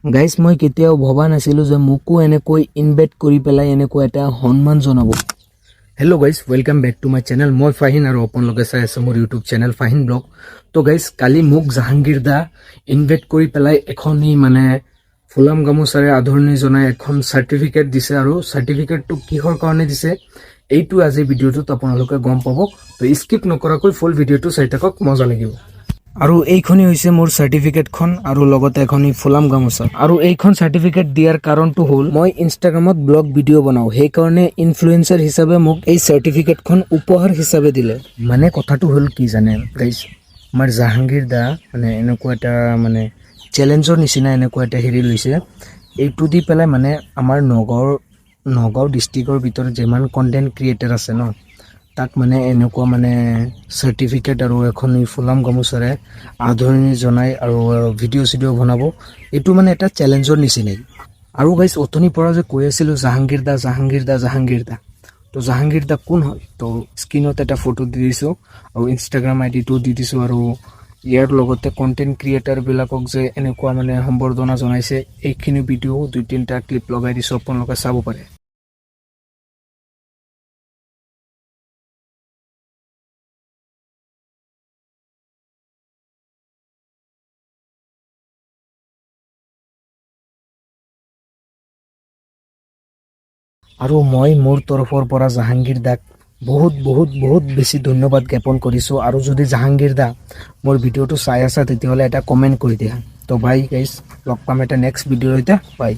Guys মই কেতিয়াও ভবা নাছিলোঁ যে মোকো এনেকৈ ইনভাইট কৰি পেলাই এনেকৈ এটা সন্মান জনাব। Hello' guys, welcome back to my channel. মই ফাহিন আৰু আপোনালোকে চাই আছে মোৰ ইউটিউব চেনেল ফাহিন ব্লগ। তো গাইজ, কালি মোক জাহাংগীৰ দা ইনভাইট কৰি পেলাই এখনি ফুলাম গামোচাৰে আদৰণি জনাই এখন চাৰ্টিফিকেট দিছে, আৰু চাৰ্টিফিকেটটো কিহৰ কাৰণে দিছে এইটো আজি ভিডিঅ'টোত আপোনালোকে গম পাব। তো স্কিপ নকৰাকৈ ফুল ভিডিঅ'টো চাই থাকক, মজা লাগিব। আৰু এইখনি হৈছে মোৰ চাৰ্টিফিকেটখন, আৰু লগতে এখনি ফুলাম গামোচা। আৰু এইখন চাৰ্টিফিকেট দিয়াৰ কাৰণটো হ'ল মই ইনষ্টাগ্ৰামত ব্লগ ভিডিঅ' বনাওঁ, সেইকাৰণে ইনফ্লুৱেঞ্চাৰ হিচাপে মোক এই চাৰ্টিফিকেটখন উপহাৰ হিচাপে দিলে। কথাটো হ'ল কি জানে গাইজ, আমাৰ জাহাংগীৰ দা এনেকুৱা এটা চেলেঞ্জৰ নিচিনা এনেকুৱা এটা হেৰি লৈছে। এইটো দি পেলাই আমাৰ নগাঁও ডিষ্ট্ৰিক্টৰ ভিতৰত যিমান কণ্টেণ্ট ক্ৰিয়েটাৰ আছে ন, তাক এনেকুৱা চাৰ্টিফিকেট আৰু এখন ফুলাম গামোচাৰে আদৰণি জনাই আৰু ভিডিঅ' চিডিঅ' বনাব। এইটো এটা চেলেঞ্জৰ নিচিনাই। আৰু গাইজ, অথনিৰ পৰা যে কৈ আছিলোঁ জাহাংগীৰ দা তো জাহাংগীৰ দা কোন হয়? তো স্ক্ৰীণত এটা ফটো দি দিছোঁ আৰু ইনষ্টাগ্ৰাম আইডিটো দি দিছোঁ, আৰু ইয়াৰ লগতে কণ্টেণ্ট ক্ৰিয়েটাৰবিলাকক যে এনেকুৱা সম্বৰ্ধনা জনাইছে, এইখিনি ভিডিঅ' 2-3টা ক্লিপ লগাই দিছোঁ, আপোনালোকে চাব পাৰে। আৰু মই মোৰ তৰফৰ পৰা জাহাংগীৰ দাক বহুত বেছি ধন্যবাদ জ্ঞাপন কৰিছোঁ। আৰু যদি জাহাংগীৰ দা মোৰ ভিডিঅ'টো চাই আছা, তেতিয়াহ'লে এটা কমেণ্ট কৰি দিয়া। তো বাই গাইজ, লগ পাম এটা নেক্সট ভিডিঅ'তে, বাই।